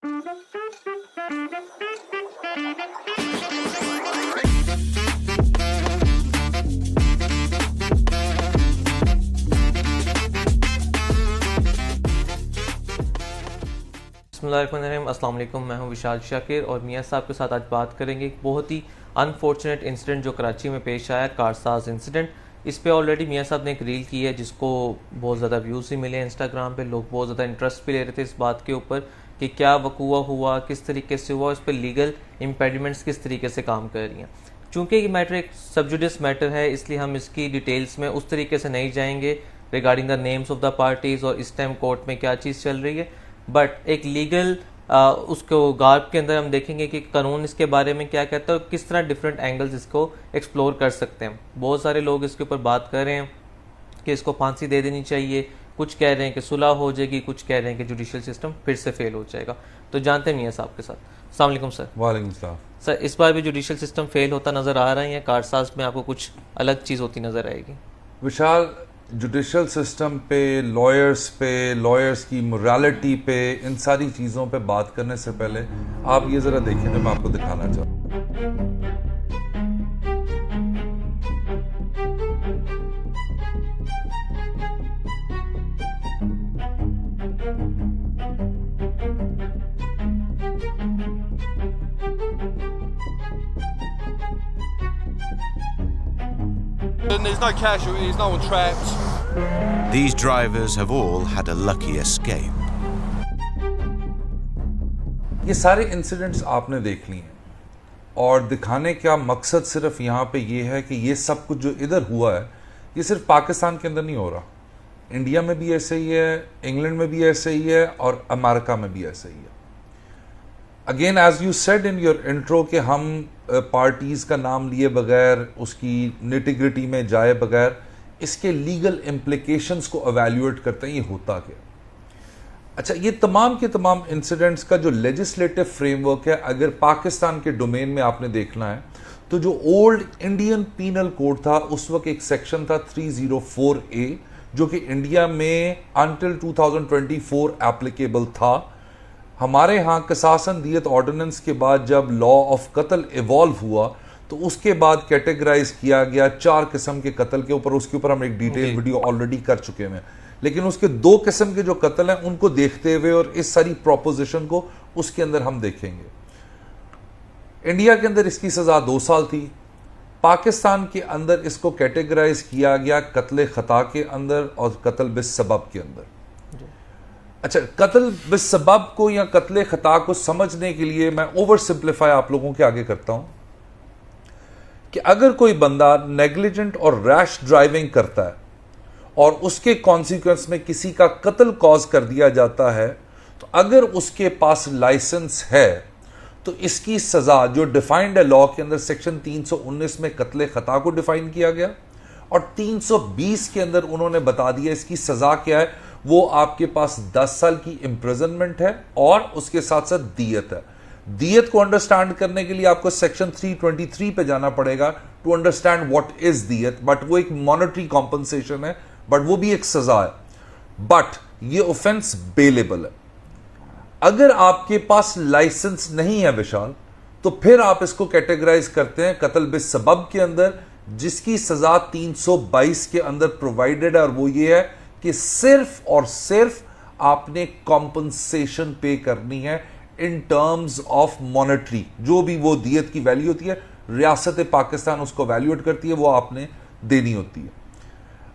बिस्मिल्लाहिर्रहमानिर्रहीम। अस्सलाम वालेकुम। मैं हूं विशाल शाकिर और मियाँ साहब के साथ आज बात करेंगे एक बहुत ही अनफॉर्चुनेट इंसिडेंट जो कराची में पेश आया, कारसाज इंसिडेंट। इस पे ऑलरेडी मियाँ साहब ने एक रील की है जिसको बहुत ज़्यादा व्यूज़ भी मिले हैं इंस्टाग्राम पे। लोग बहुत ज़्यादा इंटरेस्ट भी ले रहे थे इस बात के ऊपर कि क्या वकूआ हुआ, किस तरीके से हुआ, इस पर लीगल इम्पेडिमेंट्स किस तरीके से काम कर रही हैं। चूँकि ये मैटर एक सबजुडिस मैटर है, इसलिए हम इसकी डिटेल्स में उस तरीके से नहीं जाएंगे regarding the names of the parties और इस टाइम कोर्ट में क्या चीज़ चल रही है। बट एक लीगल उसको गार्ब के अंदर हम देखेंगे कि कानून इसके बारे में क्या कहता है और किस तरह डिफरेंट एंगल्स इसको एक्सप्लोर कर सकते हैं। बहुत सारे लोग इसके ऊपर बात कर रहे हैं कि इसको फांसी दे देनी चाहिए, कुछ कह रहे हैं कि सुलह हो जाएगी, कुछ कह रहे हैं कि जुडिशियल सिस्टम फिर से फेल हो जाएगा। तो जानते हैं मियाँ साहब के साथ। अस्सलाम वालेकुम सर। वालेकुम सलाम। सर, इस बार भी जुडिशियल सिस्टम फेल होता नज़र आ रहा है या कारसाज में आपको कुछ अलग चीज़ होती नज़र आएगी? विशाल, जुडिशल सिस्टम पे, लॉयर्स की मोरालिटी पे, इन सारी चीज़ों पे बात करने से पहले आप ये ज़रा देखें जो मैं आपको दिखाना चाहूँ। There's no casualties, no one trapped. These drivers have all had a lucky escape. ये सारे इंसिडेंट्स आपने देख लिए हैं और दिखाने का मकसद सिर्फ यहाँ पे ये है कि ये सब कुछ जो इधर हुआ है ये सिर्फ पाकिस्तान के अंदर नहीं हो रहा। इंडिया में भी ऐसे ही है, इंग्लैंड में भी ऐसे ही है और अमेरिका में भी ऐसे ही है। Again as you said in your intro कि हम पार्टीज़ का नाम लिए बगैर, उसकी निटिग्रिटी में जाए बगैर इसके लीगल इम्प्लिकेशंस को एवेल्यूएट करते हैं ये होता क्या। अच्छा, ये तमाम के तमाम इंसिडेंट्स का जो लेजिस्लेटिव फ्रेमवर्क है, अगर पाकिस्तान के डोमेन में आपने देखना है तो जो ओल्ड इंडियन पीनल कोड था उस वक्त एक सेक्शन था 304A जो कि इंडिया में अंटिल 2024 एप्लीकेबल था। हमारे यहाँ कसासन दियत ऑर्डिनेंस के बाद जब लॉ ऑफ कत्ल इवॉल्व हुआ तो उसके बाद कैटेगराइज किया गया 4 किस्म के कत्ल के ऊपर। उसके ऊपर हम एक डिटेल वीडियो ऑलरेडी कर चुके हैं, लेकिन उसके 2 किस्म के जो कत्ल हैं उनको देखते हुए और इस सारी प्रोपोजिशन को उसके अंदर हम देखेंगे। इंडिया के अंदर इसकी सजा 2 साल थी, पाकिस्तान के अंदर इसको कैटेगराइज किया गया कत्ल खता के अंदर और कत्ल बिस्सबब के अंदर। अच्छा, कत्ल बिस्सबब को या कत्ल खता को समझने के लिए मैं ओवर सिंप्लीफाई आप लोगों के आगे करता हूं कि अगर कोई बंदा नेग्लिजेंट और रैश ड्राइविंग करता है और उसके कॉन्सिक्वेंस में किसी का कत्ल कॉज कर दिया जाता है तो अगर उसके पास लाइसेंस है तो इसकी सजा जो डिफाइंड है लॉ के अंदर सेक्शन 319 में कत्ल खता को डिफाइन किया गया और 320 के अंदर उन्होंने बता दिया इसकी सजा क्या है। वो आपके पास 10 साल की इंप्रिजनमेंट है और उसके साथ साथ दियत है। दियत को अंडरस्टैंड करने के लिए आपको सेक्शन 323 पे जाना पड़ेगा टू अंडरस्टैंड व्हाट इज दियत। बट वो एक मॉनेटरी कॉम्पनसेशन है, बट वो भी एक सजा है। बट ये ऑफेंस बेलेबल है। अगर आपके पास लाइसेंस नहीं है विशाल, तो फिर आप इसको कैटेगराइज करते हैं कत्ल बिस्सबब के अंदर, जिसकी सजा 322 के अंदर प्रोवाइडेड है और वो ये है कि सिर्फ और सिर्फ आपने कॉम्पनसेशन पे करनी है इन टर्म्स ऑफ मॉनेटरी। जो भी वो दियत की वैल्यू होती है, रियासत पाकिस्तान उसको वैल्यूएट करती है, वो आपने देनी होती है।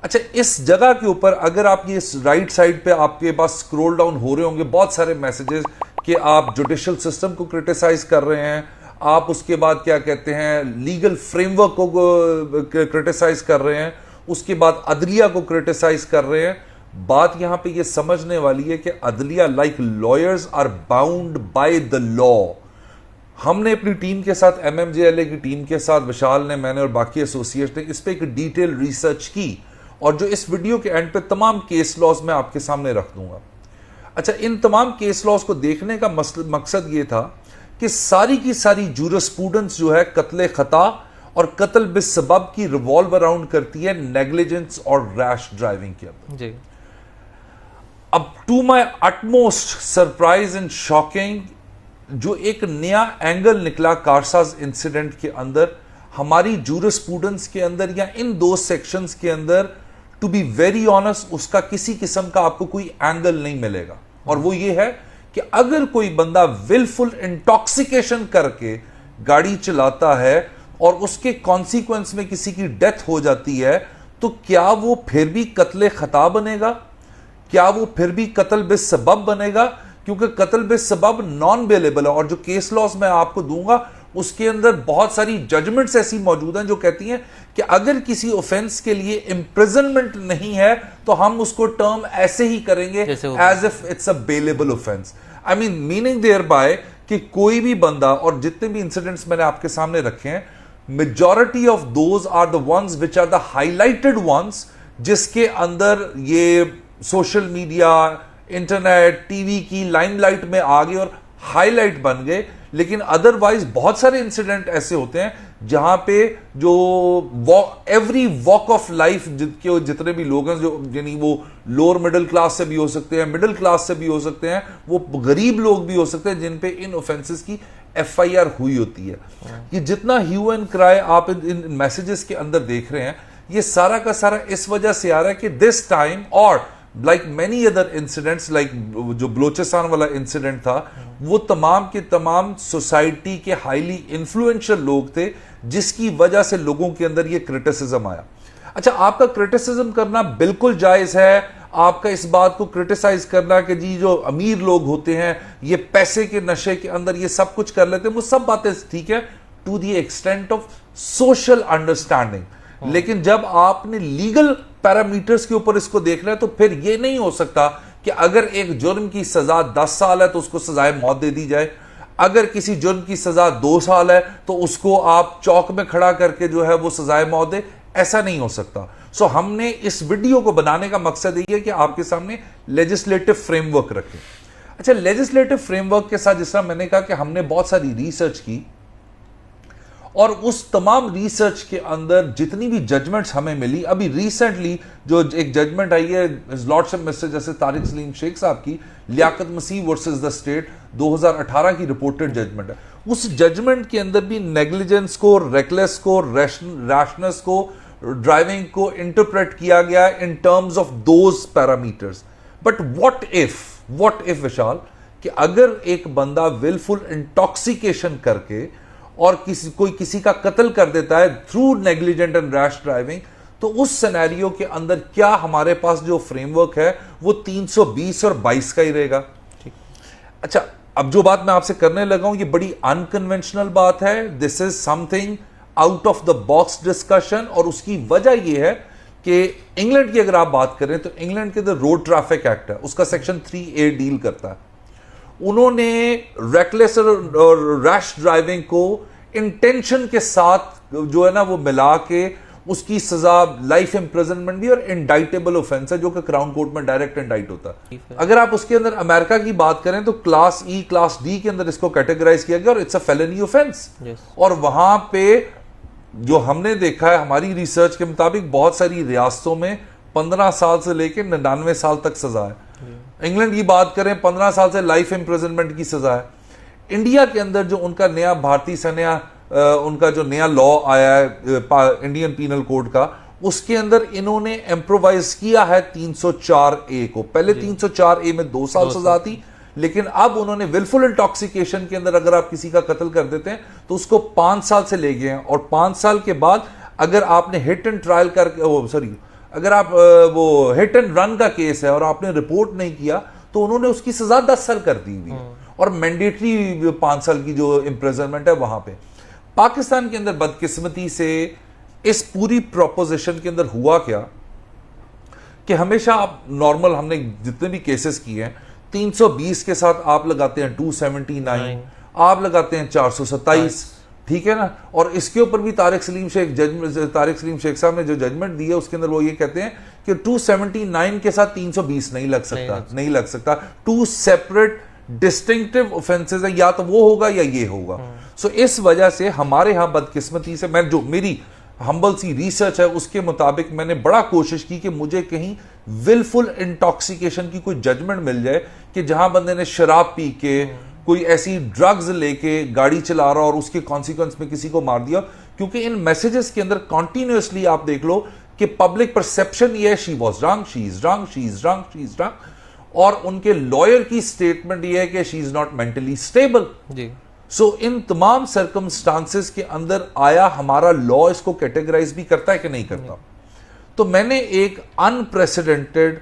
अच्छा, इस जगह के ऊपर अगर आप ये राइट साइड पे आपके पास स्क्रॉल डाउन हो रहे होंगे बहुत सारे मैसेजेस कि आप जुडिशियल सिस्टम को क्रिटिसाइज कर रहे हैं, आप उसके बाद क्या कहते हैं लीगल फ्रेमवर्क को क्रिटिसाइज कर रहे हैं, उसके बाद अदलिया को क्रिटिसाइज कर रहे हैं। बात यहां पे ये समझने वाली है कि अदलिया like lawyers are bound by the law. हमने अपनी टीम के साथ, MMJLA की टीम के साथ, विशाल ने, मैंने और बाकी एसोसिएट्स ने इस पे एक डिटेल रिसर्च की और जो इस वीडियो के एंड पे तमाम केस लॉज मैं आपके सामने रख दूंगा। अच्छा, इन तमाम केस लॉज को देखने का मकसद ये था कि सारी की सारी जूरिस्प्रूडेंस जो है कत्ल खता और कत्ल बिस्सबब की रिवॉल्व अराउंड करती है नेग्लिजेंस और रैश ड्राइविंग के अंदर जी। अब to my utmost surprise and shocking जो एक नया एंगल निकला कारसाज इंसिडेंट के अंदर, हमारी जूरिस्प्रूडेंस के अंदर या इन दो सेक्शंस के अंदर, टू बी वेरी ऑनेस्ट, उसका किसी किस्म का आपको कोई एंगल नहीं मिलेगा। और वो ये है कि अगर कोई बंदा विलफुल इंटॉक्सिकेशन करके गाड़ी चलाता है और उसके कॉन्सिक्वेंस में किसी की डेथ हो जाती है, तो क्या वो फिर भी कत्ले खता बनेगा? क्या वो फिर भी कत्ल बेसबब बनेगा? क्योंकि कत्ल बेसबब नॉन बेलेबल है। और जो केस लॉस मैं आपको दूंगा उसके अंदर बहुत सारी जजमेंट्स ऐसी मौजूद हैं जो कहती हैं कि अगर किसी ऑफेंस के लिए इम्प्रिजनमेंट नहीं है तो हम उसको टर्म ऐसे ही करेंगे as if it's a bailable offence. I mean meaning thereby कि कोई भी बंदा, और जितने भी इंसिडेंट्स मैंने आपके सामने रखे हैं, majority of those are the ones which are the highlighted ones, जिसके अंदर ये सोशल मीडिया, इंटरनेट, टीवी की लाइमलाइट में आ गए और हाईलाइट बन गए। लेकिन अदरवाइज बहुत सारे इंसिडेंट ऐसे होते हैं जहां पे जो एवरी वॉक ऑफ लाइफ के जितने भी लोग हैं, जो यानी वो लोअर मिडिल क्लास से भी हो सकते हैं, मिडिल क्लास से भी हो सकते हैं, वो गरीब लोग भी हो सकते हैं, जिन पे इन ऑफेंसेस की FIR हुई होती है। ये जितना ह्यू एंड क्राई आप इन मैसेजेस के अंदर देख रहे हैं, ये सारा का सारा इस वजह से आ रहा है कि दिस टाइम, और like many other incidents, like जो बलोचिस्तान वाला इंसिडेंट था, वो तमाम के तमाम सोसाइटी के हाईली इन्फ्लुएंशियल लोग थे, जिसकी वजह से लोगों के अंदर ये क्रिटिसिज्म आया। अच्छा, आपका क्रिटिसिज्म करना बिल्कुल जायज है, आपका इस बात को क्रिटिसाइज करना कि जी जो अमीर लोग होते हैं ये पैसे के नशे के अंदर ये सब कुछ कर लेते हैं, वो सब बातें ठीक है to the extent of social understanding. लेकिन जब आपने लीगल पैरामीटर्स के ऊपर इसको देखना है, तो फिर यह नहीं हो सकता कि अगर एक जुर्म की सजा 10 साल है तो उसको सजाए मौत दे दी जाए, अगर किसी जुर्म की सजा 2 साल है तो उसको आप चौक में खड़ा करके जो है वो सजाए मौत दे। ऐसा नहीं हो सकता। सो हमने इस वीडियो को बनाने का मकसद यही है कि आपके सामने लेजिस्लेटिव फ्रेमवर्क रखें। अच्छा, लेजिस्लेटिव फ्रेमवर्क के साथ जिस तरह मैंने कहा कि हमने बहुत सारी रिसर्च की, और उस तमाम रिसर्च के अंदर जितनी भी जजमेंट्स हमें मिली, अभी रिसेंटली जो एक जजमेंट आई है लॉर्डशिप मिस्टर जैसे तारिक सलीम शेख साहब की, लियाकत मसीह वर्सेस द स्टेट 2018 की रिपोर्टेड जजमेंट है, उस जजमेंट के अंदर भी नेग्लिजेंस को, रेकलेस को, रैशनेस को, ड्राइविंग को इंटरप्रेट किया गया in terms of those parameters. But what if Vishal, कि अगर एक बंदा विलफुल इंटॉक्सिकेशन करके और कोई किसी का कत्ल कर देता है through negligent and rash driving, तो उस सिनेरियो के अंदर क्या हमारे पास जो फ्रेमवर्क है वो 320 और 22 का ही रहेगा। अच्छा, अब जो बात मैं आपसे करने लगा हूं ये बड़ी अनकन्वेंशनल बात है, this is something out of the box discussion, और उसकी वजह यह है कि इंग्लैंड की अगर आप बात करें तो इंग्लैंड के अंदर रोड ट्रैफिक एक्ट है, उसका सेक्शन 3A डील करता है। उन्होंने रेकलेस और रैश ड्राइविंग को इंटेंशन के साथ जो है ना वो मिला के उसकी सजा लाइफ इंप्रिजनमेंट भी और इंडाइटेबल ऑफेंस है, जो कि क्राउन कोर्ट में डायरेक्ट इंडाइट होता है। अगर आप उसके अंदर अमेरिका की बात करें तो क्लास E, क्लास D के अंदर इसको कैटेगराइज किया गया और इट्स अ फेलनी ऑफेंस। और वहां पे जो हमने देखा है हमारी रिसर्च के मुताबिक बहुत सारी रियासतों में 15 साल से लेकर 99 साल तक सजा है। इंग्लैंड की बात करें 15 साल से लाइफ इंप्रिजनमेंट की सजा है। इंडिया के अंदर जो उनका नया भारतीय सेना उनका जो नया लॉ आया है इंडियन पीनल कोड का, उसके अंदर इन्होंने इम्प्रोवाइज किया है 304A को। पहले 304A में 2 साल सजा थी, लेकिन अब उन्होंने विलफुल इंटॉक्सिकेशन के अंदर अगर आप किसी का कत्ल कर देते हैं तो उसको 5 साल से ले गए हैं, और 5 साल के बाद अगर आपने हिट एंड ट्रायल कर अगर आप वो हिट एंड रन का केस है और आपने रिपोर्ट नहीं किया तो उन्होंने उसकी सजा 10 साल कर दी हुई है, और मैंडेटरी 5 साल की जो इम्प्रिजनमेंट है वहां पे। पाकिस्तान के अंदर बदकिस्मती से इस पूरी प्रोपोजिशन के अंदर हुआ क्या कि हमेशा आप नॉर्मल हमने जितने भी केसेस किए हैं 320 के साथ आप लगाते हैं 279, आप लगाते हैं 427, ठीक है ना। और इसके ऊपर भी तारिक सलीम शेख साहब ने जो जजमेंट दी है उसके अंदर वो ये कहते हैं कि 279 के साथ 320 नहीं लग सकता। 2 सेपरेट डिस्टिंक्टिव ऑफेंसेस है, या तो वो होगा या ये होगा। सो इस वजह से हमारे यहां बदकिस्मती से मैं जो मेरी हम्बल सी रिसर्च है उसके मुताबिक मैंने बड़ा कोशिश की कि मुझे कहीं विलफुल इंटॉक्सिकेशन की कोई जजमेंट मिल जाए कि जहां बंदे ने शराब पी के कोई ऐसी ड्रग्स लेके गाड़ी चला रहा और उसके कॉन्सिक्वेंस में किसी को मार दिया, क्योंकि इन मैसेजेस के अंदर कॉन्टिन्यूसली आप देख लो कि पब्लिक परसेप्शन ये है she was drunk, she is drunk, she is drunk, she is drunk, और उनके लॉयर की स्टेटमेंट ये है कि she is not mentally stable. जी। सो इन तमाम सर्कमस्टांसेस के अंदर आया हमारा लॉ इसको कैटेगराइज भी करता है कि नहीं करता। तो मैंने एक अनप्रेसिडेंटेड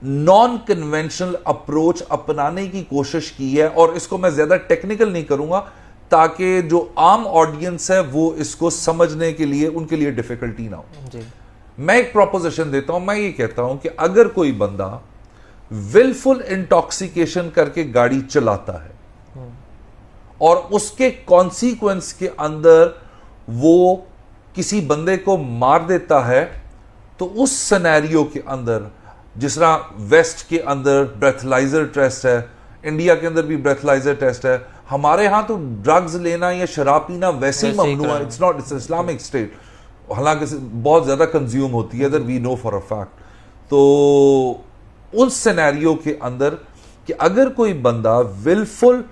नॉन कन्वेंशनल अप्रोच अपनाने की कोशिश की है, और इसको मैं ज्यादा टेक्निकल नहीं करूंगा ताकि जो आम ऑडियंस है वो इसको समझने के लिए उनके लिए डिफिकल्टी ना हो। जी। मैं एक प्रोपोजिशन देता हूं, मैं ये कहता हूं कि अगर कोई बंदा विलफुल इंटॉक्सिकेशन करके गाड़ी चलाता है और उसके कॉन्सिक्वेंस के अंदर वो किसी बंदे को मार देता है, तो उस सिनेरियो के अंदर, जिस तरह वेस्ट के अंदर ब्रेथलाइजर टेस्ट है, इंडिया के अंदर भी ब्रेथलाइजर टेस्ट है, हमारे यहां तो ड्रग्स लेना या शराब पीना वैसे ही ममनू है। It's not, it's Islamic state, हालांकि बहुत ज्यादा कंज्यूम होती है, that we know for a fact. तो उस सिनेरियो के अंदर कि अगर कोई बंदा विलफुल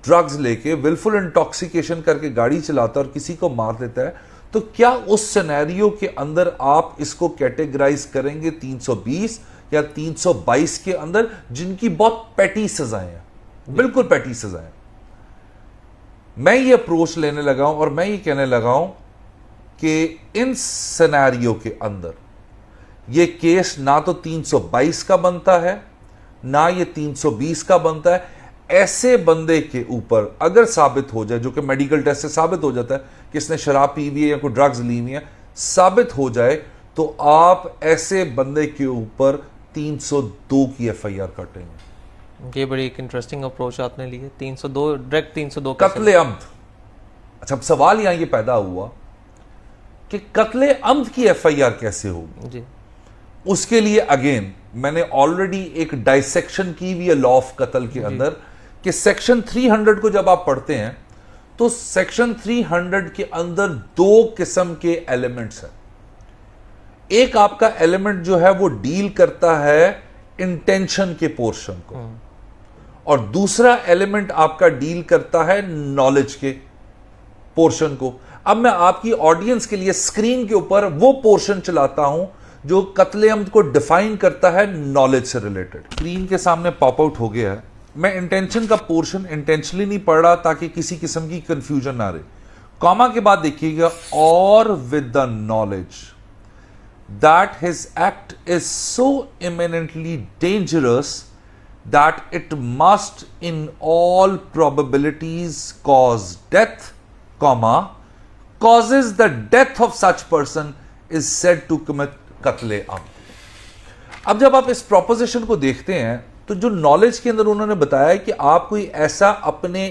ड्रग्स लेके विलफुल इंटॉक्सिकेशन करके गाड़ी चलाता है और किसी को मार देता है, तो क्या उस सिनेरियो के अंदर आप इसको कैटेगराइज करेंगे 320 या 322 के अंदर, जिनकी बहुत पैटी सजाएं हैं, बिल्कुल पैटी सजाएं। मैं ये अप्रोच लेने लगा हूं और मैं ये कहने लगा हूं कि इन सिनेरियो के अंदर ये केस ना तो 322 का बनता है, ना ये 320 का बनता है। ऐसे बंदे के ऊपर अगर साबित हो जाए, जो कि मेडिकल टेस्ट से साबित हो जाता है कि इसने शराब पी हुई है या कोई ड्रग्स ली हुई है, साबित हो जाए, तो आप ऐसे बंदे के ऊपर 302 की एफआईआर काटेंगे। ये बड़ी एक इंटरेस्टिंग अप्रोच आपने ली है। 302 डायरेक्ट 302 कत्ले अम्द। अच्छा, अब सवाल यहां ये पैदा हुआ कि कत्ले अम्द की एफआईआर कैसे होगी। जी। उसके लिए अगेन मैंने ऑलरेडी एक डाइसेक्शन की हुई है लॉ ऑफ कत्ल के अंदर, कि सेक्शन 300 को जब आप पढ़ते हैं तो सेक्शन 300 के अंदर दो किस्म के एलिमेंट्स हैं। एक आपका एलिमेंट जो है वो डील करता है इंटेंशन के पोर्शन को, और दूसरा एलिमेंट आपका डील करता है नॉलेज के पोर्शन को। अब मैं आपकी ऑडियंस के लिए स्क्रीन के ऊपर वो पोर्शन चलाता हूं जो कत्ले अम्द को डिफाइन करता है नॉलेज से रिलेटेड। स्क्रीन के सामने पॉप आउट हो गया है। मैं इंटेंशन का पोर्शन इंटेंशनली नहीं पढ़ रहा ताकि किसी किस्म की कंफ्यूजन ना रहे। कॉमा के बाद देखिएगा, और with the knowledge that his act is so eminently dangerous that it must in all probabilities cause death, comma, causes the death of such person is said to commit कत्ले आम। अब जब आप इस प्रोपोजिशन को देखते हैं तो जो नॉलेज के अंदर उन्होंने बताया कि आप कोई ऐसा अपने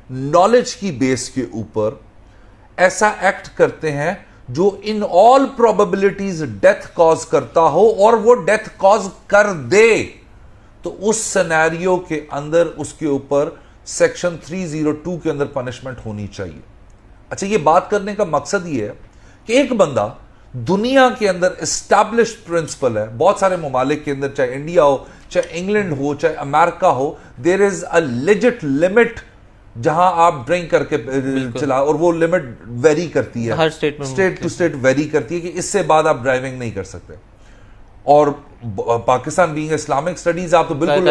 नॉलेज की बेस के ऊपर ऐसा एक्ट करते हैं जो in all probabilities death cause करता हो और वो डेथ कॉज कर दे, तो उस सिनेरियो के अंदर उसके ऊपर सेक्शन 302 के अंदर पनिशमेंट होनी चाहिए। अच्छा, ये बात करने का मकसद ये है कि एक बंदा दुनिया के अंदर एस्टैब्लिश्ड प्रिंसिपल है, बहुत सारे ममालिक के अंदर, चाहे इंडिया हो, चाहे इंग्लैंड हो, चाहे अमेरिका हो, there is a legit limit जहां आप ड्रिंक करके चला, और वो लिमिट वेरी करती है, हर स्टेट में, स्टेट टू स्टेट वेरी करती है कि इससे बाद आप ड्राइविंग नहीं कर सकते। और पाकिस्तान बीइंग इस्लामिक स्टडीज, आप तो बिल्कुल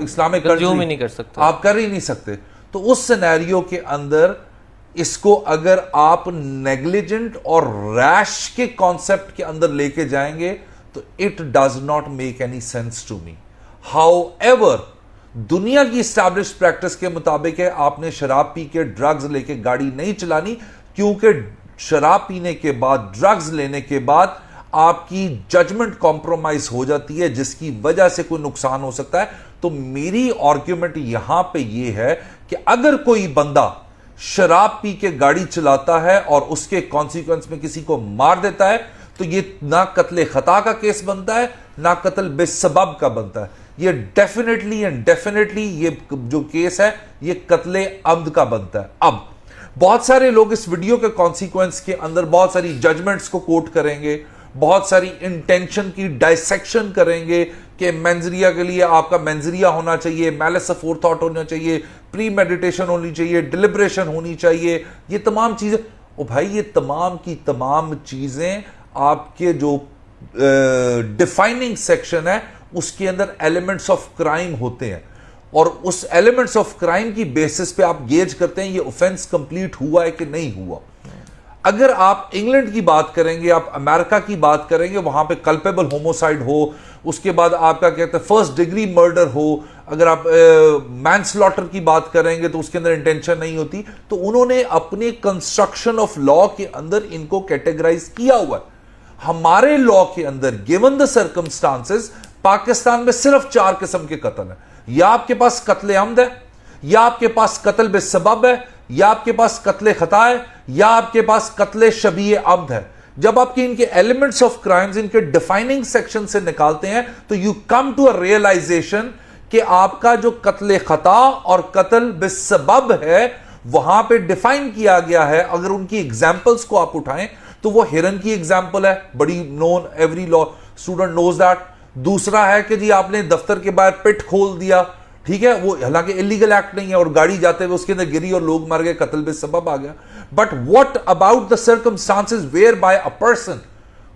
इस्लामिक कंट्री नहीं कर सकते, आप कर ही नहीं सकते। तो उस सिनेरियो के अंदर इसको अगर आप नेग्लिजेंट और रैश के कॉन्सेप्ट के अंदर लेके जाएंगे तो it does not make any sense to me. However, दुनिया की स्टैब्लिश प्रैक्टिस के मुताबिक है आपने शराब पी के ड्रग्स लेके गाड़ी नहीं चलानी, क्योंकि शराब पीने के बाद, ड्रग्स लेने के बाद आपकी जजमेंट कॉम्प्रोमाइज हो जाती है, जिसकी वजह से कोई नुकसान हो सकता है। तो मेरी आर्ग्यूमेंट यहां पे यह है कि अगर कोई बंदा शराब पी के गाड़ी चलाता है और उसके कॉन्सिक्वेंस में किसी को मार देता है, तो ये ना कत्ले खता का केस बनता है, ना कत्ल बेसबब का बनता है। ये डेफिनेटली एंड डेफिनेटली ये जो केस है ये कत्ले अम्द का बनता है। अब बहुत सारे लोग इस वीडियो के कॉन्सिक्वेंस के अंदर बहुत सारी जजमेंट्स को कोट करेंगे, बहुत सारी इंटेंशन की डाइसेक्शन करेंगे कि मेंजरिया के लिए आपका मेंजरिया होना चाहिए, मैलिस ऑफ फोरथॉट होना चाहिए, प्री मेडिटेशन होनी चाहिए, डिलिब्रेशन होनी चाहिए, ये तमाम चीजें। ओ भाई, ये तमाम की तमाम चीजें आपके जो डिफाइनिंग सेक्शन है उसके अंदर एलिमेंट्स ऑफ क्राइम होते हैं, और उस एलिमेंट्स ऑफ क्राइम की बेसिस पे आप गेज करते हैं ये ऑफेंस कंप्लीट हुआ है कि नहीं हुआ। अगर आप इंग्लैंड की बात करेंगे, आप अमेरिका की बात करेंगे, वहां पे कल्पेबल होमोसाइड हो, उसके बाद आपका कहते हैं फर्स्ट डिग्री मर्डर हो, अगर आप मैनस्लॉटर की बात करेंगे तो उसके अंदर इंटेंशन नहीं होती। तो उन्होंने अपने कंस्ट्रक्शन ऑफ लॉ के अंदर इनको कैटेगराइज किया हुआ है। हमारे लॉ के अंदर गिवन द सर्कमस्टांसेस पाकिस्तान में सिर्फ 4 किस्म के कत्ल हैं। या आपके पास कत्ले अमद है, या आपके पास कत्ल बेसबब है, या आपके पास कत्ले खता है, या आपके पास कत्ले शबीए अमद है। जब आपके इनके एलिमेंट्स ऑफ क्राइम्स इनके डिफाइनिंग सेक्शन से निकालते हैं तो you come to a realisation कि आपका जो कत्ले खता और कत्ल बेसबब है वहां पे डिफाइन किया गया है। अगर उनकी एग्जांपल्स को आप उठाएं तो वो हिरन की एग्जांपल है, बड़ी known, every law student knows that. दूसरा है कि जी आपने दफ्तर के बाहर पिट खोल दिया, ठीक है, वो हालांकि इलीगल एक्ट नहीं है, और गाड़ी जाते हुए उसके अंदर गिरी और लोग मर गए, कत्ल बेसबब आ गया। But what about the circumstances whereby a person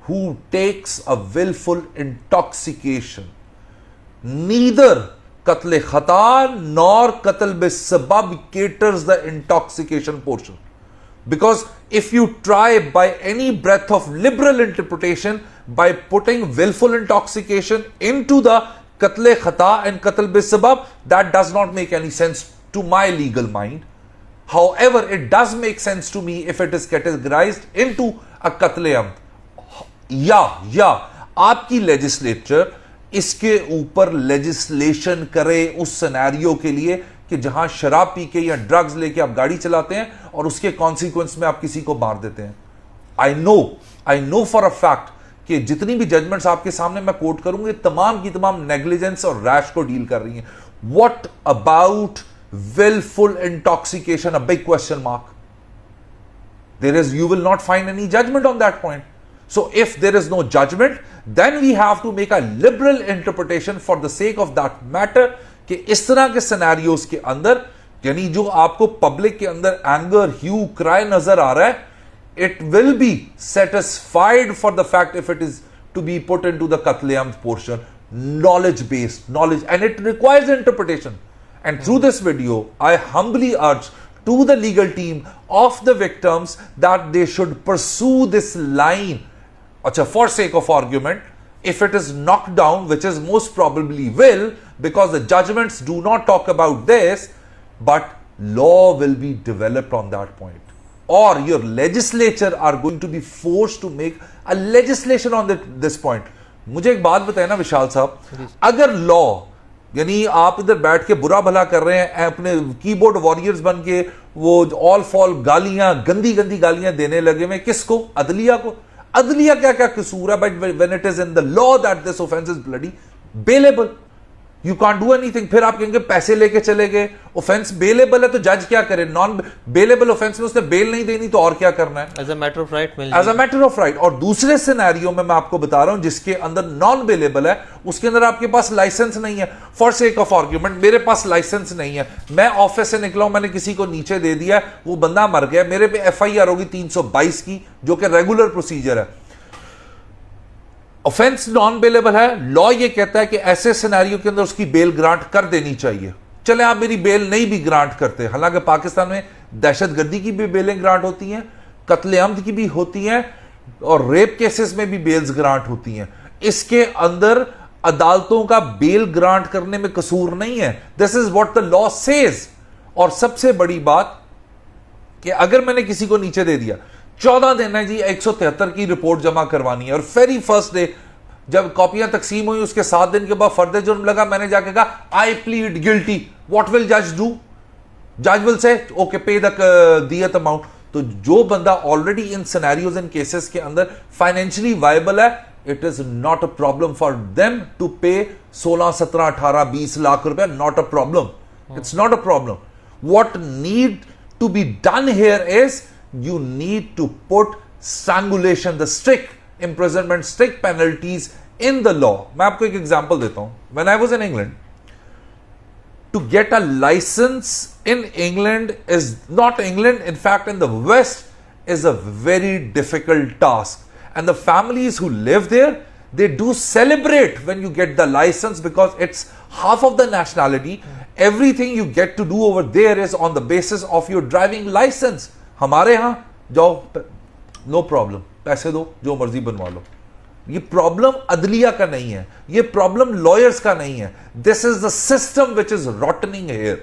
who takes a wilful intoxication, neither कत्ले खता नॉर कत्ल बेसबब caters the intoxication portion. Because if you try by any breadth of liberal interpretation by putting willful intoxication into the katle khata and katle bisabab, that does not make any sense to my legal mind. However, it does make sense to me if it is categorized into a katle amd. या आपकी legislature इसके ऊपर legislation करे उस scenario के लिए कि जहां शराब पी के या ड्रग्स लेके आप गाड़ी चलाते हैं और उसके कॉन्सिक्वेंस में आप किसी को मार देते हैं। I know for a fact कि जितनी भी जजमेंट्स आपके सामने मैं कोट करूंगी तमाम की तमाम नेग्लिजेंस और रैश को डील कर रही हैं। What about willful intoxication? A big question mark. You will not find any judgment on that point. So if there is no judgment, then we have to make a liberal interpretation for the sake of that matter कि इस तरह के scenarios के अंदर, यानी जो आपको public के अंदर एंगर, ह्यू, क्राई नजर आ रहा है, it will be satisfied for the fact if it is to be put into the Qatl e Amd portion, knowledge, and it requires interpretation. And through this video, I humbly urge to the legal team of the victims that they should pursue this line. Achha, for sake of argument, if it is knocked down, which is most probably will, because the judgments do not talk about this, but law will be developed on that point. Or your legislature are going to be forced to make a legislation on this point. मुझे एक बात बताए ना विशाल साहब, अगर law, यानी आप इधर बैठ के बुरा भला कर रहे हैं, अपने कीबोर्ड वॉरियर्स बन के वो ऑल फॉल गालियां, गंदी गंदी गालियां देने लगे में किसको? अदलिया को। अदलिया क्या क्या कसूर है? But when it is in the law that this offence is bloody bailable, you can't do anything. फिर आप कहेंगे पैसे लेके चले गए, ऑफेंस बेलेबल है तो जज क्या करे? नॉन बेलेबल ऑफेंस में उसने बेल नहीं देनी तो और क्या करना है? As a matter of right, as a matter of right. और दूसरे सिनेरियो में मैं आपको बता रहा हूं जिसके अंदर नॉन बेलेबल है, उसके अंदर आपके पास लाइसेंस नहीं है। फॉर सेक ऑफ आर्ग्यूमेंट, मेरे पास लाइसेंस नहीं है, मैं ऑफिस से निकला हूं, मैंने किसी को नीचे दे दिया, वो बंदा मर गया, मेरे पे FIR होगी 322 की, जो कि रेगुलर प्रोसीजर है। ऑफेंस नॉन बेलेबल है, लॉ ये कहता है कि ऐसे सिनेरियो के अंदर उसकी बेल ग्रांट कर देनी चाहिए। चले आप मेरी बेल नहीं भी ग्रांट करते, हालांकि पाकिस्तान में दहशतगर्दी की भी बेलें ग्रांट होती हैं, कत्ले अमद की भी होती हैं, और रेप केसेस में भी बेल्स ग्रांट होती हैं। इसके अंदर अदालतों का बेल ग्रांट करने में कसूर नहीं है। This is what the law says. और सबसे बड़ी बात कि अगर मैंने किसी को नीचे दे दिया, 14 दिन है जी 173 की रिपोर्ट जमा करवानी है, और वेरी फर्स्ट डे जब कॉपियां तकसीम हुई उसके 7 दिन के बाद फर्दर जुर्म लगा, मैंने जाके कहा आई प्लीड गिल्टी, व्हाट विल जज डू? जज विल से ओके पे द दियत अमाउंट। तो जो बंदा already in scenarios in cases के अंदर फाइनेंशियली वायबल है, it is not a problem for them to पे 16, 17, 18, 20 लाख रुपया, not a problem, it's not a problem. What need to be done here is you need to put strangulation, the strict imprisonment, strict penalties in the law, मैं आपको एक example देता हूं. When I was in England, to get a license in England is not England, in fact in the West, is a very difficult task, and the families who live there, they do celebrate when you get the license because it's half of the nationality. Everything you get to do over there is on the basis of your driving license. हमारे यहाँ जाओ, no problem, पैसे दो, जो मर्जी बनवा लो. ये problem अदलिया का नहीं है, ये प्रॉब्लम लॉयर्स का नहीं है. This is the system which is rotting here.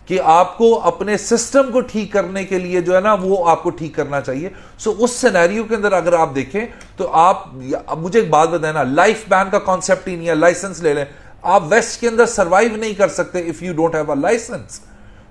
कि आपको अपने सिस्टम को ठीक करने के लिए जो है ना, वो आपको ठीक करना चाहिए. सो उस सिनेरियो के अंदर अगर आप देखें तो आप मुझे एक बात बताएं ना, लाइफ बैन का कॉन्सेप्ट ही नहीं है. लाइसेंस ले लें, आप वेस्ट के अंदर सर्वाइव नहीं कर सकते if you don't have a licence.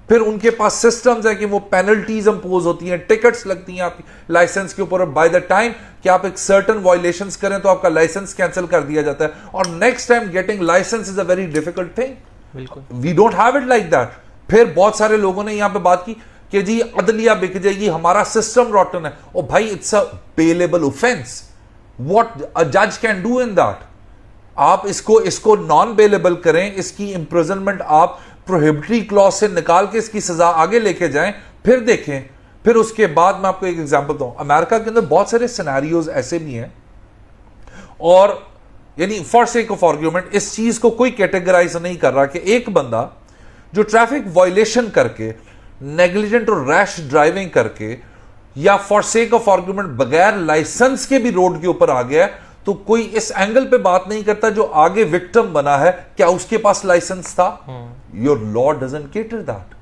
फिर उनके पास सिस्टम्स है कि वो पेनल्टीज इंपोज होती हैं, टिकट्स लगती हैं आपकी लाइसेंस के ऊपर. बाय द टाइम कि आप एक सर्टेन वायलेशंस करें तो आपका लाइसेंस कैंसिल कर दिया जाता है. और next time getting license is a very difficult thing. बिल्कुल, we don't have it like that. फिर बहुत सारे लोगों ने यहां पे बात की कि जी अदलिया बिक जाएगी, हमारा सिस्टम रॉटन है. ओ भाई, it's a bailable offence. What a जज कैन डू इन दैट? आप इसको नॉन बेलेबल करें, इसकी इंप्रिजनमेंट आप प्रोहिबिटरी क्लॉज से निकाल के इसकी सजा आगे लेके जाएं, फिर देखें. फिर उसके बाद मैं आपको एक एग्जांपल दूं. अमेरिका के अंदर बहुत सारे सिनेरियोज ऐसे भी हैं, और यानी फॉर सेक ऑफ आर्ग्यूमेंट इस चीज को कोई कैटेगराइज नहीं कर रहा कि एक बंदा जो ट्रैफिक वायलेशन करके, नेग्लिजेंट और रैश ड्राइविंग करके, या फॉर सेक ऑफ आर्ग्यूमेंट बगैर लाइसेंस के भी रोड के ऊपर आ गया है, तो कोई इस एंगल पे बात नहीं करता जो आगे विक्टिम बना है, क्या उसके पास लाइसेंस था? Your law doesn't cater that.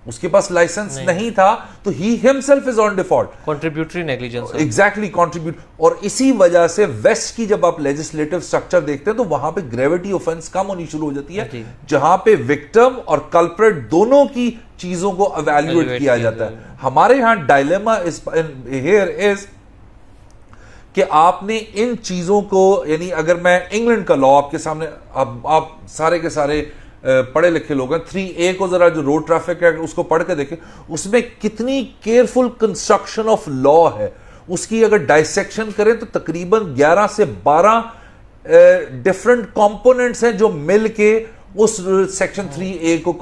उसके पास लाइसेंस नहीं था तो he himself is on default. Contributory negligence. Exactly, contribute. और इसी वजह से वेस्ट की जब आप लेजिस्लेटिव स्ट्रक्चर देखते हैं तो वहां पे ग्रेविटी ऑफेंस कम होनी शुरू हो जाती है, जहां पे विक्टिम और कल्प्रेट दोनों की चीजों को एवेल्युएट किया जाता है. हमारे यहां डायलेमा इज हियर इज कि आपने इन चीजों को, यानी अगर मैं इंग्लैंड का लॉ आपके सामने, आप सारे के सारे पढ़े लिखे लोग हैं, 3A को जरा जो रोड ट्रैफिक एक्ट उसको पढ़ के देखें, उसमें कितनी केयरफुल कंस्ट्रक्शन ऑफ लॉ है. उसकी अगर डाइसेक्शन करें तो तकरीबन 11 से 12 डिफरेंट कंपोनेंट्स हैं जो मिलके उस सेक्शन 3A को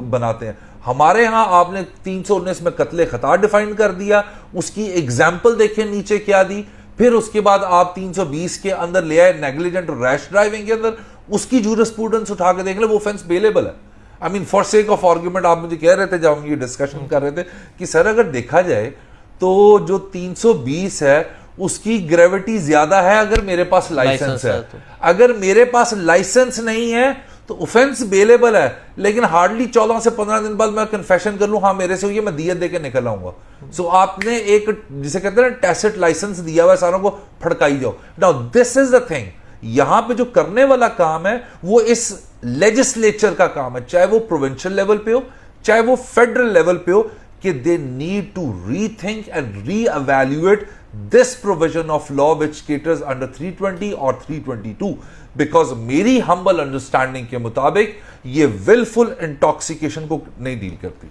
बनाते हैं. हमारे यहां आपने 319 में कत्ले खता डिफाइन कर दिया, उसकी एग्जाम्पल देखिए नीचे क्या दी. फिर उसके बाद आप 320 के अंदर ले आए नेग्लिजेंट और रैश ड्राइविंग के अंदर, उसकी जूरिस्प्रूडेंस उठा के देख ले, वो ऑफेंस बेलेबल है. I mean for sake of argument आप मुझे कह रहे थे जब हम ये डिस्कशन कर रहे थे कि सर अगर देखा जाए तो जो 320 है उसकी ग्रेविटी ज्यादा है अगर मेरे पास लाइसेंस है. अगर मेरे पास लाइसेंस नहीं है तो ऑफेंस बेलेबल है, लेकिन हार्डली 14 से 15 दिन बाद मैं कन्फेशन कर लूं, हाँ मेरे से हुई है, मैं दियत देके निकल आऊंगा. सो आपने एक जिसे कहते हैं ना टैसिट लाइसेंस दिया हुआ है, सारों को फड़काई जाओ. Now this is the thing. यहां पे जो करने वाला काम है वो इस लेजिस्लेचर का काम है, चाहे वो प्रोविंशियल लेवल पे हो चाहे वो फेडरल लेवल पे हो, कि they need to rethink and reevaluate this provision of law which caters under 320 और 322. बिकॉज मेरी हम्बल अंडरस्टैंडिंग के मुताबिक ये विलफुल इंटॉक्सिकेशन को नहीं डील करती.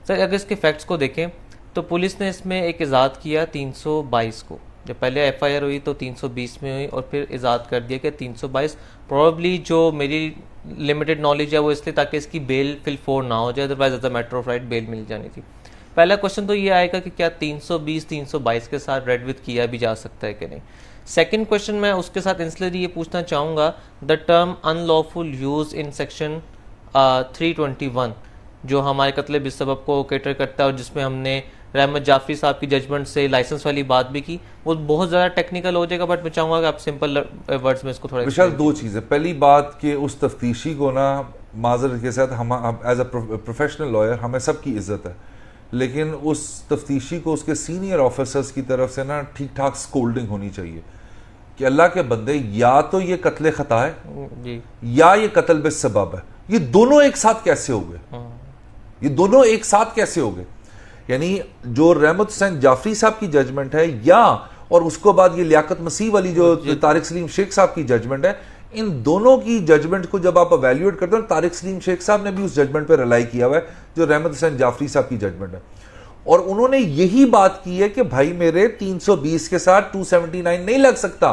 सर अगर इसके फैक्ट्स को देखें तो पुलिस ने इसमें एक इजाद किया 322 को. जब पहले एफआईआर हुई तो 320 में हुई और फिर इजाद कर दिया कि 322. प्रोबेबली जो मेरी लिमिटेड नॉलेज है वो इसलिए ताकि इसकी बेल फिल 4 ना हो जाए, otherwise as a matter of right bail मिल जानी थी. पहला क्वेश्चन तो ये आएगा कि क्या 320 322 के साथ रेड विथ किया भी जा सकता है कि नहीं. सेकेंड क्वेश्चन मैं उसके साथ इंसलरी ये पूछना चाहूँगा, the term unlawful use in section 321 जो हमारे कत्ले बिस्सबब को कैटर करता है और जिसमें हमने रहमत जाफरी साहब की जजमेंट से लाइसेंस वाली बात भी की, वो बहुत ज़्यादा टेक्निकल हो जाएगा, बट मैं चाहूँगा कि आप सिंपल वर्ड्स में इसको थोड़ा. विशाल, दो चीज़ें. पहली बात कि उस तफ्तीशी को ना, माजरत के साथ, हम एज अ प्रोफेशनल लॉयर हमें सबकी इज्जत है, लेकिन उस तफ्तीशी को उसके सीनियर ऑफिसर्स की तरफ से ना ठीक ठाक स्कोल्डिंग होनी चाहिए कि अल्लाह के बंदे, या तो ये कत्ले खता है जी, या ये कत्ल बिस्सबब है. ये दोनों एक साथ कैसे हो गए? ये दोनों एक साथ कैसे हो गए? यानी जो रहमत हुसैन जाफरी साहब की जजमेंट है, या और उसको बाद ये लियाकत मसीह वाली जो तारिक सलीम शेख साहब की जजमेंट है, इन दोनों की जजमेंट को जब आप एवेल्यूएट करते हो, तारिक सलीम शेख साहब ने भी उस जजमेंट पर रिलाई किया हुआ है जो रहमत हुसैन जाफरी साहब की जजमेंट है. और उन्होंने यही बात की है कि भाई मेरे 320 के साथ 279 नहीं लग सकता,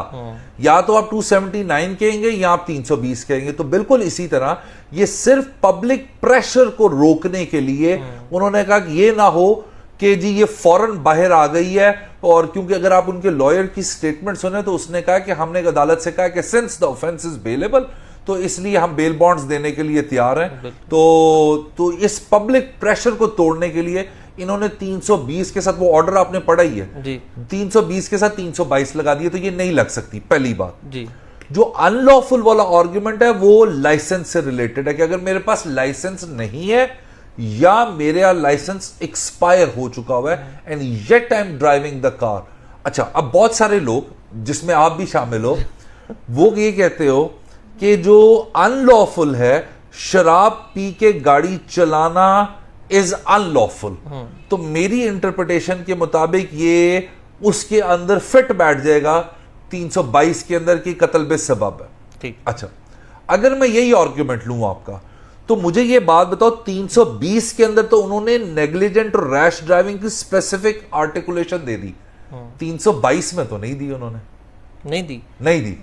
या तो आप 279 कहेंगे या आप 320 कहेंगे। तो बिल्कुल इसी तरह ये सिर्फ पब्लिक प्रेशर को रोकने के लिए उन्होंने कहा कि ये ना हो कि जी ये फौरन बाहर आ गई है। और क्योंकि अगर आप उनके लॉयर की स्टेटमेंट सुने तो उसने कहा कि हमने अदालत से कहा कि since the offence is bailable, तो इसलिए हम बेल बॉन्ड्स देने के लिए तैयार हैं। तो इस पब्लिक प्रेशर को तोड़ने के लिए इन्होंने 320 के साथ, वो ऑर्डर आपने पढ़ा ही है जी, 320 के साथ 322 लगा दिए, तो ये नहीं लग सकती। पहली बात जी। जो अनलॉफुल वाला आर्ग्यूमेंट है वो लाइसेंस से रिलेटेड है कि अगर मेरे पास लाइसेंस नहीं है या मेरा लाइसेंस एक्सपायर हो चुका हुआ है and yet I am driving the car. अच्छा, अब बहुत सारे लोग जिसमें आप भी शामिल हो वो ये कहते हो कि जो अनलॉफुल है, शराब पी के गाड़ी चलाना इज अनलॉफुल। तो मेरी इंटरप्रिटेशन के मुताबिक ये उसके अंदर फिट बैठ जाएगा 322 के अंदर की कत्ल बेसबब है। ठीक। अच्छा, अगर मैं यही आर्ग्यूमेंट लूं आपका, तो मुझे ये बात बताओ 320 के अंदर तो उन्होंने नेग्लिजेंट और रैश ड्राइविंग की स्पेसिफिक आर्टिकुलेशन दे दी, 322 में तो नहीं दी उन्होंने, नहीं दी।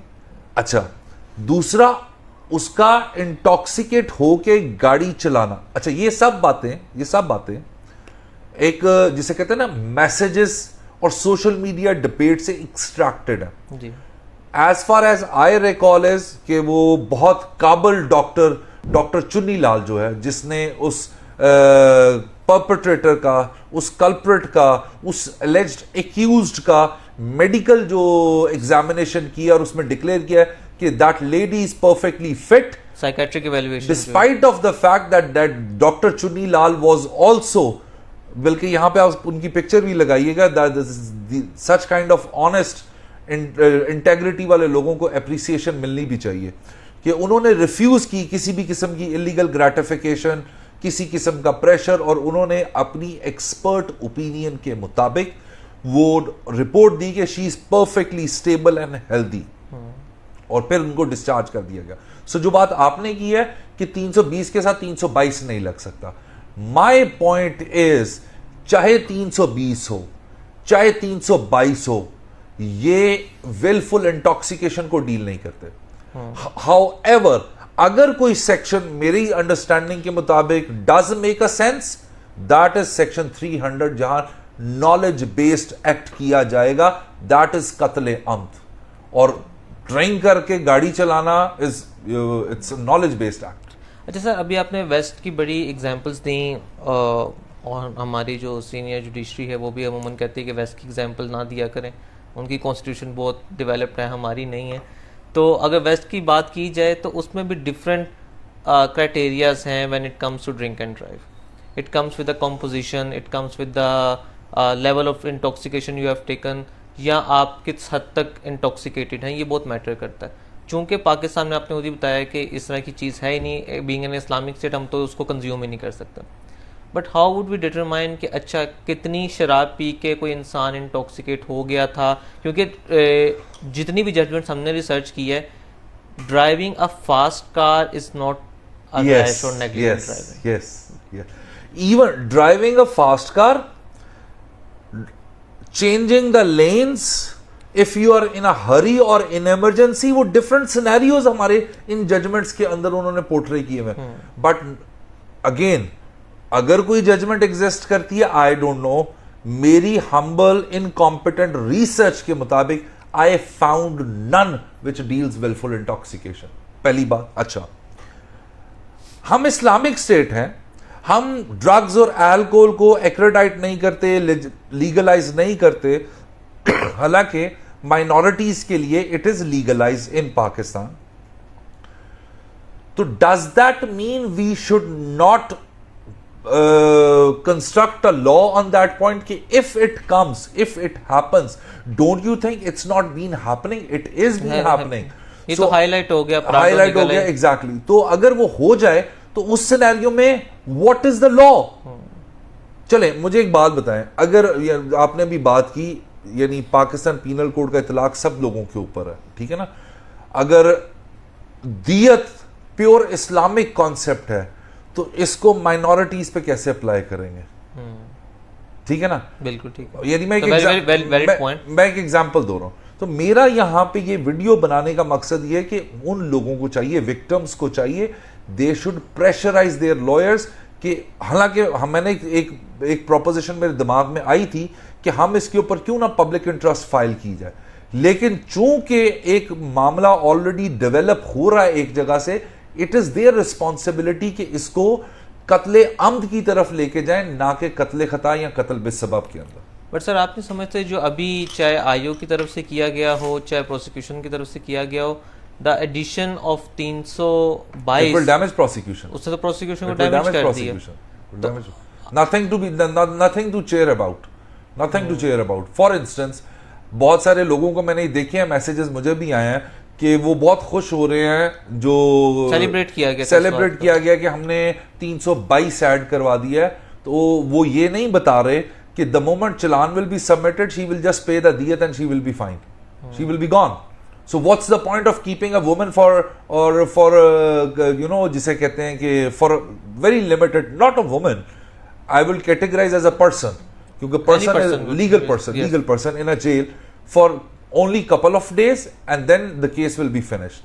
अच्छा, दूसरा उसका इंटॉक्सिकेट होके गाड़ी चलाना। अच्छा, ये सब बातें एक जिसे कहते हैं ना मैसेजेस और सोशल मीडिया डिबेट से एक्सट्रैक्टेड है जी। As far as I recall is कि वो बहुत काबिल डॉक्टर चुन्नी लाल जो है, जिसने उस परपेट्रेटर का, उस कल्प्रिट का, उस एलिज्ड एक्यूज्ड का मेडिकल जो एग्जामिनेशन किया और उसमें डिक्लेयर किया कि that lady is perfectly fit, psychiatric evaluation, despite of the fact that doctor Chunni Lal was also, बल्कि यहां पे आप उनकी पिक्चर भी लगाइएगा, such kind of honest integrity वाले लोगों को एप्रिसिएशन मिलनी भी चाहिए कि उन्होंने रिफ्यूज की किसी भी किस्म की इलीगल ग्रेटिफिकेशन, किसी किस्म का प्रेशर, और उन्होंने अपनी एक्सपर्ट ओपिनियन के मुताबिक वो रिपोर्ट दी कि she is perfectly stable and healthy, और फिर उनको डिस्चार्ज कर दिया गया। सो जो बात आपने की है कि 320 के साथ 322 नहीं लग सकता, माय पॉइंट इज चाहे 320 हो चाहे 322 हो, ये विलफुल इंटॉक्सिकेशन को डील नहीं करते। हाउएवर, अगर कोई सेक्शन मेरी अंडरस्टैंडिंग के मुताबिक does make a sense, that is section 300, जहां नॉलेज बेस्ड एक्ट किया जाएगा, दैट इज कत्ले अम्द। और ड्रिंक करके गाड़ी चलाना is it's knowledge based act. अच्छा सर, अभी आपने वेस्ट की बड़ी एग्जांपल्स दी, और हमारी जो सीनियर जुडिशरी है वो भी अमूमन कहती है कि वेस्ट की एग्जांपल ना दिया करें, उनकी कॉन्स्टिट्यूशन बहुत डेवलप्ड है, हमारी नहीं है। तो अगर वेस्ट की बात की जाए तो उसमें भी डिफरेंट क्राइटेरियाज हैं when it comes to drink and drive. It comes with the composition, it comes with the level of intoxication you have taken, या आप किस हद तक इंटॉक्सिकेटेड हैं, ये बहुत मैटर करता है। चूँकि पाकिस्तान में आपने खुद ही बताया कि इस तरह की चीज़ है ही नहीं, बीइंग एन इस्लामिक स्टेट हम तो उसको कंज्यूम ही नहीं कर सकते। But how would we determine कि अच्छा कितनी शराब पी के कोई इंसान इंटॉक्सिकेट हो गया था? क्योंकि जितनी भी जजमेंट्स हमने रिसर्च की है, driving a fast car is not a rash और negligent driving. Yes. Even driving a fast car, changing the lanes, if you are in a hurry or in emergency, वो different scenarios हमारे इन judgments के अंदर उन्होंने portray किए हुए। But again, अगर कोई जजमेंट एग्जिस्ट करती है, आई डोंट नो, मेरी हम्बल इनकॉम्पिटेंट रिसर्च के मुताबिक I found none which deals wilful intoxication. पहली बात। अच्छा, हम इस्लामिक स्टेट हैं, हम ड्रग्स और अल्कोहल को एक्रेडाइट नहीं करते, लीगलाइज नहीं करते, हालांकि माइनॉरिटीज के लिए it is legalise in Pakistan. तो does that mean we should not construct a law on that point कि if it happens, don't you think it's not been happening? It is been happening. ये तो highlight हो गया, highlight हो गया, exactly. तो अगर वो हो जाए तो उस सिनेरियो में व्हाट इज द लॉ? चले मुझे एक बात बताएं, अगर आपने भी बात की, यानी पाकिस्तान पीनल कोड का इतलाक सब लोगों के ऊपर है, ठीक है ना? अगर दियत प्योर इस्लामिक कॉन्सेप्ट है तो इसको माइनॉरिटीज पे कैसे अप्लाई करेंगे? ठीक है ना? बिल्कुल ठीक है। यानी मैं एक एग्जांपल दो रहा हूं। तो मेरा यहां पे ये वीडियो बनाने का मकसद ये है कि उन लोगों को चाहिए, विक्टिम्स को चाहिए, they should pressurise their lawyers कि हालांकि मैंने एक प्रोपोजिशन मेरे दिमाग में आई थी कि हम इसके ऊपर क्यों ना पब्लिक इंटरेस्ट फाइल की जाए, लेकिन चूंकि एक मामला ऑलरेडी डेवलप हो रहा है एक जगह से, इट इज देयर रिस्पॉन्सिबिलिटी कि इसको कत्ले अम्द की तरफ लेके जाएं, ना कि कत्ले खता या कत्ल बेसबब के अंदर। बट सर आपने समझते जो अभी चाहे आयोग की तरफ से किया गया हो, चाहे प्रोसिक्यूशन की तरफ से किया गया हो, the addition of 322 it will damage prosecution, उससे तो प्रोसिक्यूशन को it will डैमेज damage कर prosecution, it will damage, nothing to cheer about, nothing to cheer about। For instance, बहुत सारे लोगों को मैंने देखे हैं, मैसेजेस मुझे भी आए हैं कि वो बहुत खुश हो रहे हैं, जो सेलिब्रेट किया गया कि हमने 322 ऐड करवा दिया है। तो वो ये नहीं बता रहे कि the moment challan will be submitted, she will just pay the दियत and she will be fine, she will be gone. So what's the point of keeping a woman for you know, जिसे कहते हैं कि for very limited, not a woman, I will categorize as a person, क्योंकि person is legal person in a jail for only couple of days and then the case will be finished।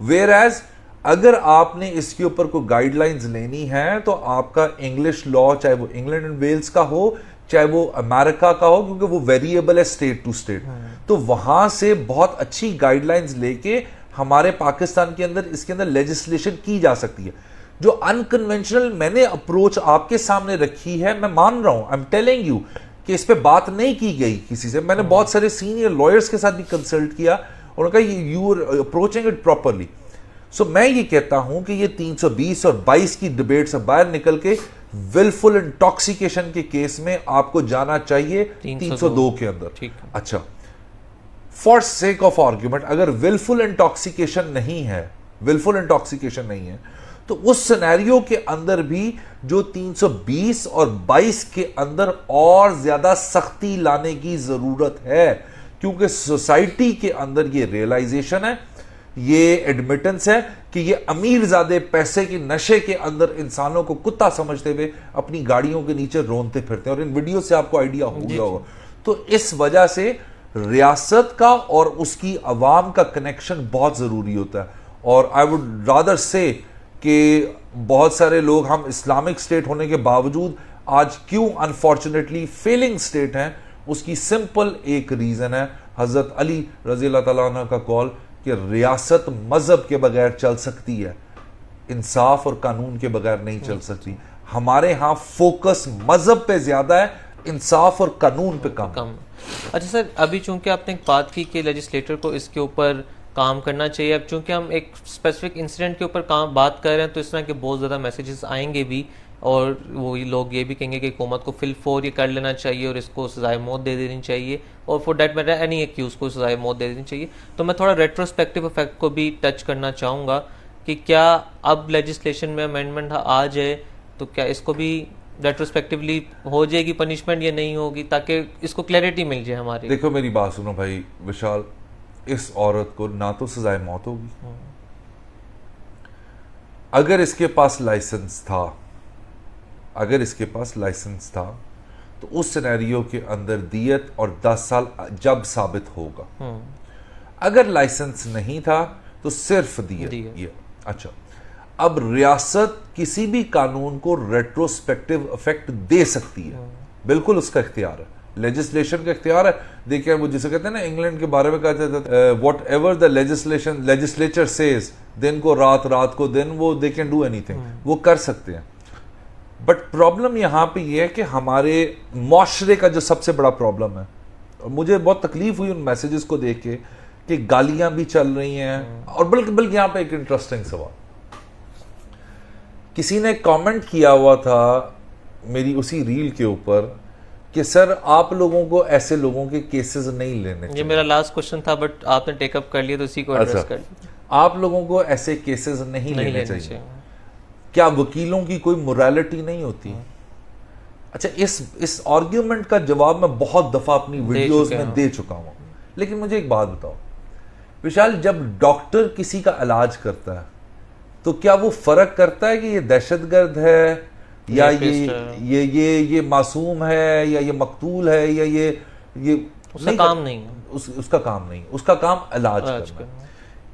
whereas अगर आपने इसके ऊपर कोई guidelines लेनी है तो आपका इंग्लिश लॉ, चाहे वो इंग्लैंड एंड वेल्स का हो, चाहे वो अमेरिका का हो, क्योंकि वो वेरिएबल है स्टेट टू स्टेट, तो वहां से बहुत अच्छी गाइडलाइंस लेके हमारे पाकिस्तान के अंदर इसके अंदर लेजिस्लेशन की जा सकती है। जो अनकन्वेंशनल मैंने अप्रोच आपके सामने रखी है, मैं मान रहा हूं, आई एम टेलिंग यू कि इस पे बात नहीं की गई किसी से। मैंने बहुत सारे सीनियर लॉयर्स के साथ भी कंसल्ट किया, उन्होंने कहा you are approaching it properly. So मैं ये कहता हूं कि ये 320 और 22 की डिबेट से बाहर निकल के विलफुल इंटॉक्सिकेशन के केस में आपको जाना चाहिए 302 के अंदर। अच्छा, फॉर सेक ऑफ आर्ग्यूमेंट, अगर विलफुल इंटॉक्सिकेशन नहीं है, तो उस सिनेरियो के अंदर भी जो 320 और 22 के अंदर और ज्यादा सख्ती लाने की जरूरत है, क्योंकि सोसाइटी के अंदर ये रियलाइजेशन है, ये एडमिटेंस है कि ये अमीरजादे पैसे के नशे के अंदर इंसानों को कुत्ता समझते हुए अपनी गाड़ियों के नीचे रोनते फिरते हैं, और इन वीडियो से आपको आइडिया हो गया होगा। तो इस वजह से रियासत का और उसकी अवाम का कनेक्शन बहुत जरूरी होता है। और आई वुड रादर से कि बहुत सारे लोग, हम इस्लामिक स्टेट होने के बावजूद आज क्यों अनफॉर्चुनेटली फेलिंग स्टेट हैं, उसकी सिंपल एक रीजन है हजरत अली रजी अल्लाह तआला अन्हु का कॉल कि रियासत मजहब के बगैर चल सकती है, इंसाफ और कानून के बगैर नहीं चल सकती। हमारे यहाँ फोकस मजहब पे ज्यादा है, इंसाफ और कानून पे कम। अच्छा सर, अभी चूंकि आपने बात की कि लेजिस्लेटर को इसके ऊपर काम करना चाहिए, अब चूंकि हम एक स्पेसिफिक इंसिडेंट के ऊपर बात कर रहे हैं, तो इस तरह के बहुत ज़्यादा मैसेजेस आएंगे भी, और वो लोग ये भी कहेंगे कि हुकूमत को फिल फोर ये कर लेना चाहिए और इसको सजाए मौत दे देनी चाहिए, और for that matter any accused को सजाए मौत दे देनी चाहिए। तो मैं थोड़ा रेट्रोस्पेक्टिव इफेक्ट को भी टच करना चाहूँगा कि क्या अब लेजिस्लेशन में अमेंडमेंट आ जाए तो क्या इसको भी रेट्रोस्पेक्टिवली हो जाएगी पनिशमेंट या नहीं होगी, ताकि इसको क्लैरिटी मिल जाए हमारी। देखो मेरी बात सुनो भाई विशाल, इस औरत को ना तो सजाए मौत होगी, अगर इसके पास लाइसेंस था, तो उस सिनेरियो के अंदर दियत और 10 साल जब साबित होगा। अगर लाइसेंस नहीं था तो सिर्फ दियत। ये अच्छा, अब रियासत किसी भी कानून को रेट्रोस्पेक्टिव इफेक्ट दे सकती है, बिल्कुल उसका इख्तियार है, लेजिस्लेशन का इख्तियार है। देखिए वो जिसे कहते हैं ना, इंग्लैंड के बारे में कहते थे what ever the legislature says, दिन को रात, रात को दिन, वो दे कैन डू एनीथिंग, वो कर सकते हैं। बट प्रॉब्लम यहां पे ये है कि हमारे मुआशरे का जो सबसे बड़ा प्रॉब्लम है, और मुझे बहुत तकलीफ हुई उन मैसेजेस को देख के कि गालियां भी चल रही हैं, और बल्कि यहां पे एक इंटरेस्टिंग सवाल, किसी ने कमेंट किया हुआ था मेरी उसी रील के ऊपर कि सर आप लोगों को ऐसे लोगों के केसेस नहीं लेने चाहिए। ये मेरा लास्ट क्वेश्चन था, बट आपने टेकअप कर लिया तो इसी को एड्रेस कर लिया। आप लोगों को ऐसे केसेस नहीं लेने चाहिए। क्या वकीलों की कोई मोरालिटी नहीं होती? अच्छा, इस आर्ग्यूमेंट का जवाब मैं बहुत दफा अपनी वीडियोस में दे चुका हूं, लेकिन मुझे एक बात बताओ विशाल, जब डॉक्टर किसी का इलाज करता है तो क्या वो फर्क करता है कि ये दहशतगर्द है या Rapist ये मासूम है या ये मकतूल है या ये उसका काम नहीं है, उसका काम नहीं, उसका काम इलाज करना। करना।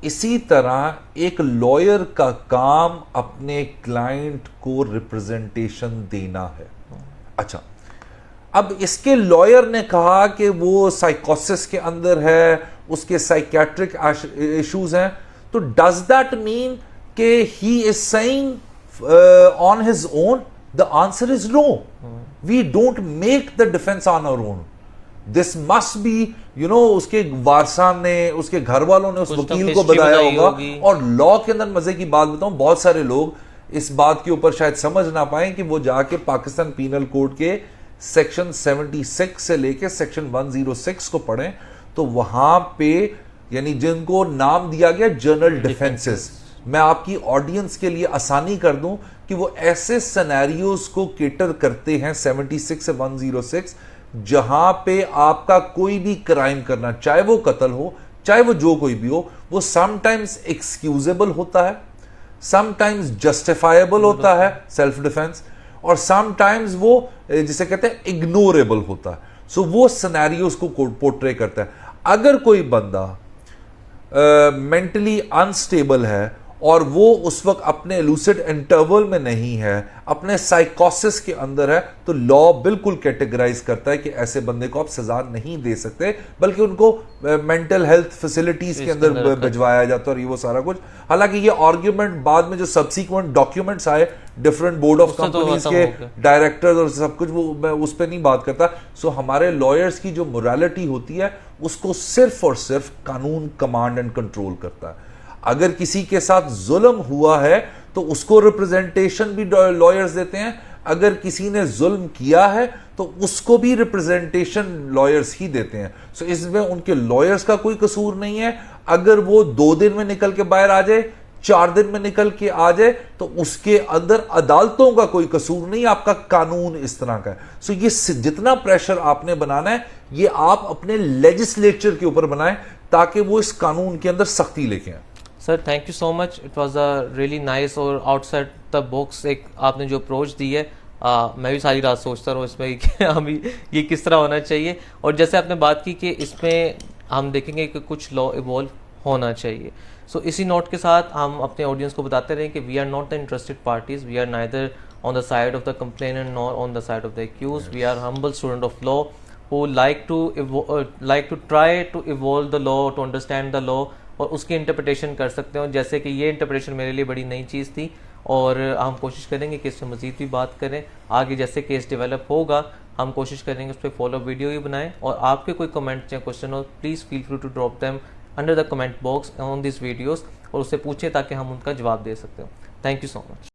इसी तरह एक लॉयर का काम अपने क्लाइंट को रिप्रेजेंटेशन देना है। अच्छा, अब इसके लॉयर ने कहा कि वो साइकोसिस के अंदर है, उसके साइकियाट्रिक इश्यूज हैं, तो डज दैट मीन कि he is saying on his own? The answer is no. We don't make the defence on our own. This must be उसके वारसान ने, उसके घर वालों ने उस वकील को बताया होगा। और लॉ के अंदर मजे की बात बताऊं, बहुत सारे लोग इस बात के ऊपर शायद समझ ना पाए कि वो जाके पाकिस्तान पीनल कोड के सेक्शन 76 से लेके सेक्शन 106 को पढ़ें, तो वहां पे यानी जिनको नाम दिया गया जनरल डिफेंसेस, मैं आपकी ऑडियंस के लिए आसानी कर दूं कि वो ऐसे सिनेरियोज को केटर करते हैं 76 से 106 जहां पे आपका कोई भी क्राइम करना, चाहे वो कत्ल हो, चाहे वो जो कोई भी हो, वो समटाइम्स एक्सक्यूजेबल होता है, समटाइम्स जस्टिफाइबल होता है सेल्फ डिफेंस, और समटाइम्स वो जिसे कहते हैं इग्नोरेबल होता है। सो वो सिनेरियोज को पोर्ट्रे करता है। अगर कोई बंदा मेंटली अनस्टेबल है और वो उस वक्त अपने लूसिड इंटरवल में नहीं है, अपने साइकोसिस के अंदर है, तो लॉ बिल्कुल कैटेगराइज करता है कि ऐसे बंदे को आप सजा नहीं दे सकते, बल्कि उनको मेंटल हेल्थ फैसिलिटीज के अंदर भिजवाया जाता है और ये वो सारा कुछ। हालांकि ये आर्ग्यूमेंट बाद में जो सब्सिक्वेंट डॉक्यूमेंट्स आए डिफरेंट बोर्ड ऑफ कंपनीज के डायरेक्टर्स और सब कुछ, वो मैं उस पर नहीं बात करता। सो हमारे लॉयर्स की जो मोरालिटी होती है उसको सिर्फ और सिर्फ कानून कमांड एंड कंट्रोल करता है। अगर किसी के साथ जुल्म हुआ है तो उसको रिप्रेजेंटेशन भी लॉयर्स देते हैं, अगर किसी ने जुल्म किया है तो उसको भी रिप्रेजेंटेशन लॉयर्स ही देते हैं। सो इसमें उनके लॉयर्स का कोई कसूर नहीं है। अगर वो 2 दिन में निकल के बाहर आ जाए, 4 दिन में निकल के आ जाए, तो उसके अंदर अदालतों का कोई कसूर नहीं, आपका कानून इस तरह का है। सो ये जितना प्रेशर आपने बनाना है ये आप अपने लेजिस्लेचर के ऊपर बनाएं ताकि वो इस कानून के अंदर सख्ती लेके आए। Sir thank you so much, it was a really nice और आउटसाइड द बॉक्स एक आपने जो अप्रोच दी है। मैं भी सारी रात सोचता रहूँ इसमें कि हमें ये किस तरह होना चाहिए, और जैसे आपने बात की कि इसमें हम देखेंगे कि कुछ लॉ इवॉल्व होना चाहिए। सो इसी नोट के साथ हम अपने ऑडियंस को बताते रहें कि we are not the interested parties, we are neither on the side of the complainant nor on the side of the accused. We are humble student of law who like to try to evolve the law, to understand the law, और उसकी interpretation कर सकते हो। जैसे कि ये interpretation मेरे लिए बड़ी नई चीज़ थी और हम कोशिश करेंगे कि इसमें मज़ीद भी बात करें। आगे जैसे केस डेवलप होगा हम कोशिश करेंगे उस पर फॉलो वीडियो ही बनाएं, और आपके कोई कमेंट या क्वेश्चन हो please feel free to drop them under the comment box on this videos, और उससे पूछें ताकि हम उनका जवाब दे सकते हो। Thank you so much.